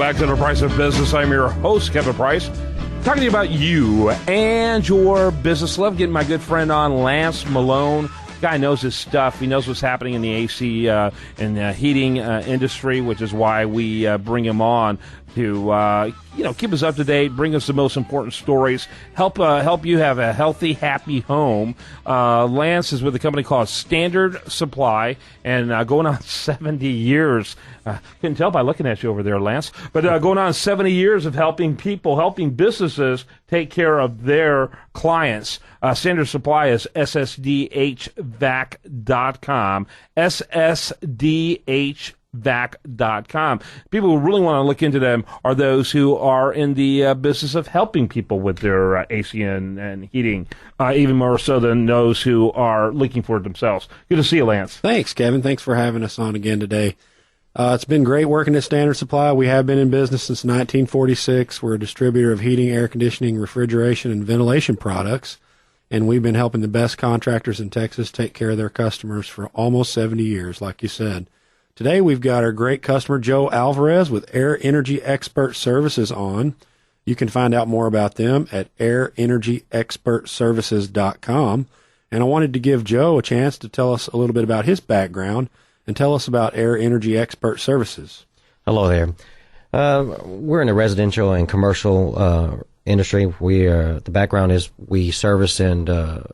back to The Price of Business. I'm your host, Kevin Price, talking to you about you and your business. Love getting my good friend on, Lance Malone. Guy knows his stuff. He knows what's happening in the AC and heating industry, which is why we bring him on to keep us up to date, bring us the most important stories, help you have a healthy, happy home. Lance is with a company called Standard Supply, and going on 70 years. Couldn't tell by looking at you over there, Lance, but going on 70 years of helping people, helping businesses take care of their clients. Standard Supply is ssdhvac.com, ssdhvac.com. People who really want to look into them are those who are in the business of helping people with their AC and heating, even more so than those who are looking for it themselves. Good to see you, Lance. Thanks, Kevin. Thanks for having us on again today. It's been great working at Standard Supply. We have been in business since 1946. We're a distributor of heating, air conditioning, refrigeration, and ventilation products, and we've been helping the best contractors in Texas take care of their customers for almost 70 years, like you said. Today, we've got our great customer, Joe Alvarez, with Air Energy Expert Services on. You can find out more about them at airenergyexpertservices.com. And I wanted to give Joe a chance to tell us a little bit about his background and tell us about Air Energy Expert Services. Hello there. We're in the residential and commercial industry. The background is we service and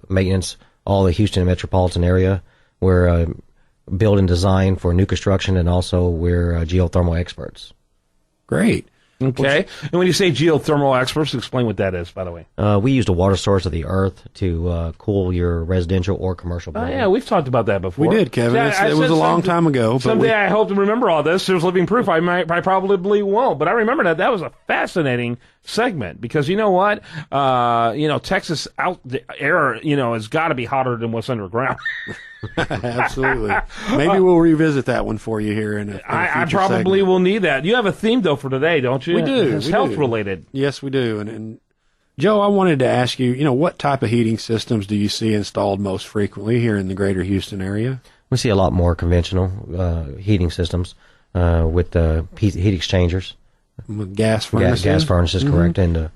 maintenance all the Houston metropolitan area. We're build and design for new construction, and also we're geothermal experts. Great. Okay. And when you say geothermal experts, explain what that is, by the way. We use the water source of the earth to cool your residential or commercial building. Yeah, we've talked about that before. We did, Kevin. It was a long time ago. Someday I hope to remember all this. There's living proof. I probably won't. But I remember that. That was a fascinating segment because you know what? Texas out the air, has got to be hotter than what's underground. Absolutely. Maybe we'll revisit that one for you here in a I probably segment. will need that. You have a theme, though, for today, don't you? We do. It's health-related. Yes, we do. And Joe, I wanted to ask you, what type of heating systems do you see installed most frequently here in the greater Houston area? We see a lot more conventional heating systems with heat exchangers. With gas furnaces? Gas furnaces, correct, in the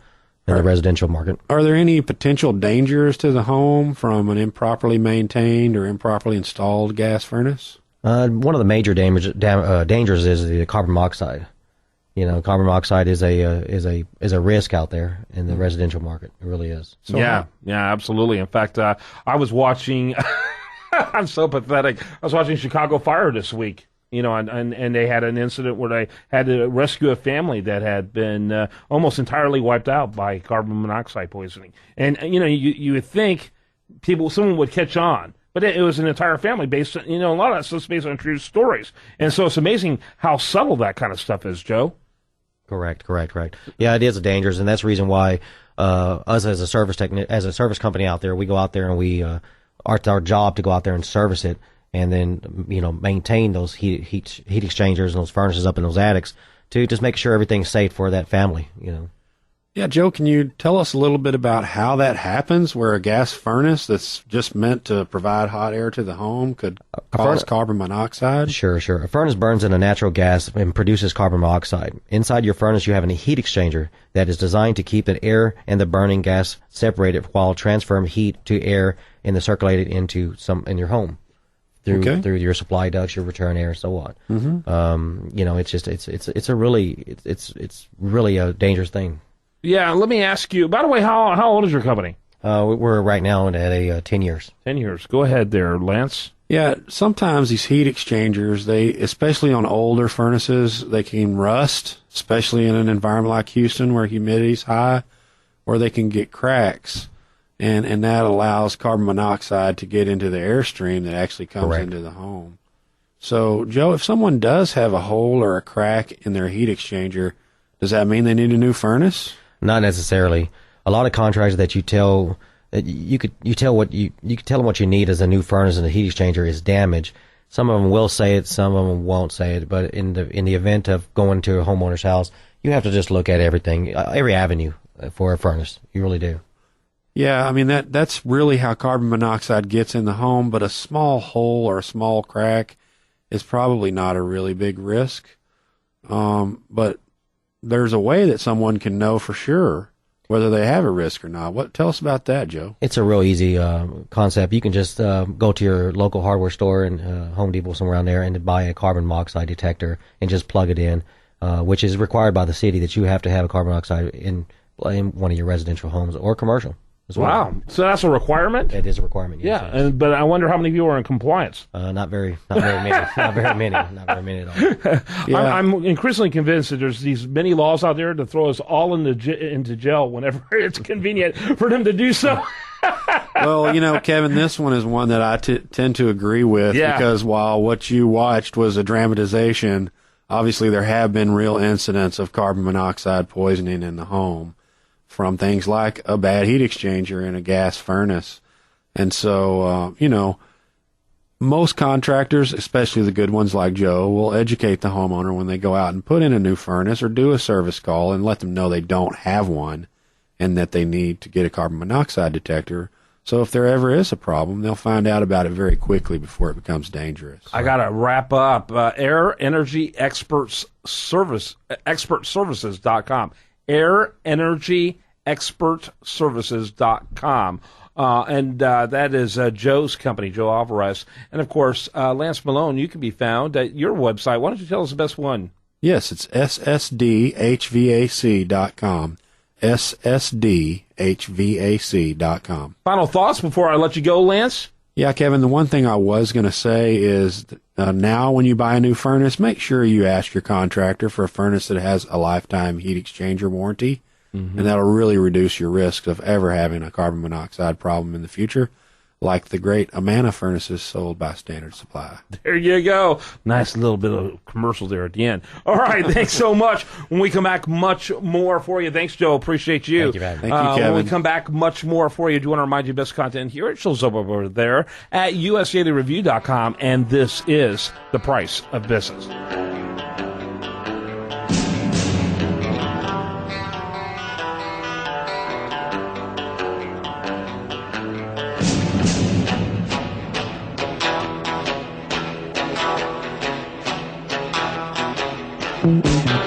residential market. Are there any potential dangers to the home from an improperly maintained or improperly installed gas furnace? One of the major dangers is the carbon monoxide. Carbon monoxide is a risk out there in the residential market. It really is. So, yeah, absolutely. In fact, I was watching. I'm so pathetic. I was watching Chicago Fire this week. And they had an incident where they had to rescue a family that had been almost entirely wiped out by carbon monoxide poisoning. And you would think someone would catch on, but it was an entire family based on, a lot of that stuff's based on true stories. And so it's amazing how subtle that kind of stuff is, Joe. Correct. Yeah, it is dangerous, and that's the reason why us as a service company out there, we go out there and it's our job to go out there and service it. And then, maintain those heat exchangers and those furnaces up in those attics to just make sure everything's safe for that family, Yeah, Joe, can you tell us a little bit about how that happens, where a gas furnace that's just meant to provide hot air to the home could cause carbon monoxide? Sure. A furnace burns in a natural gas and produces carbon monoxide. Inside your furnace, you have a heat exchanger that is designed to keep the air and the burning gas separated while transferring heat to air and circulated in your home. Through your supply ducts, your return air, so on. Mm-hmm. It's really a dangerous thing. Yeah, let me ask you. By the way, how old is your company? We're right now at 10 years. 10 years. Go ahead there, Lance. Yeah, sometimes these heat exchangers, especially on older furnaces, they can rust, especially in an environment like Houston where humidity's high, or they can get cracks. And that allows carbon monoxide to get into the airstream that actually comes into the home. So, Joe, if someone does have a hole or a crack in their heat exchanger, does that mean they need a new furnace? Not necessarily. A lot of contractors that you tell you could tell them what you need as a new furnace and the heat exchanger is damaged. Some of them will say it, some of them won't say it. But in the event of going to a homeowner's house, you have to just look at everything, every avenue for a furnace. You really do. Yeah, I mean, that's really how carbon monoxide gets in the home, but a small hole or a small crack is probably not a really big risk. But there's a way that someone can know for sure whether they have a risk or not. Tell us about that, Joe. It's a real easy concept. You can just go to your local hardware store and Home Depot, somewhere around there, and buy a carbon monoxide detector and just plug it in, which is required by the city that you have to have a carbon monoxide in one of your residential homes or commercial as well. Wow. So that's a requirement? It is a requirement, yes. Yeah, but I wonder how many people are in compliance. Not very many. Not very many at all. Yeah. I'm increasingly convinced that there's these many laws out there to throw us all into jail whenever it's convenient for them to do so. Well, Kevin, this one is one that I tend to agree with because while what you watched was a dramatization, obviously there have been real incidents of carbon monoxide poisoning in the home from things like a bad heat exchanger in a gas furnace. And so, most contractors, especially the good ones like Joe, will educate the homeowner when they go out and put in a new furnace or do a service call and let them know they don't have one and that they need to get a carbon monoxide detector. So if there ever is a problem, they'll find out about it very quickly before it becomes dangerous. I got to wrap up. Air Energy Experts Service, expertservices.com. Air Energy expertservices.com. And that is Joe's company, Joe Alvarez. And, of course, Lance Malone, you can be found at your website. Why don't you tell us the best one? Yes, it's ssdhvac.com. ssdhvac.com. Final thoughts before I let you go, Lance? Yeah, Kevin, the one thing I was going to say is now when you buy a new furnace, make sure you ask your contractor for a furnace that has a lifetime heat exchanger warranty. And that'll really reduce your risk of ever having a carbon monoxide problem in the future, like the great Amana furnaces sold by Standard Supply. There you go. Nice little bit of commercial there at the end. All right, thanks so much. When we come back, much more for you. Thanks, Joe. Appreciate you. Thank you, man. Thank you, Kevin. When we come back, much more for you. I do want to remind you best content here. It shows up over there at usdailyreview.com, and this is The Price of Business. Thank you.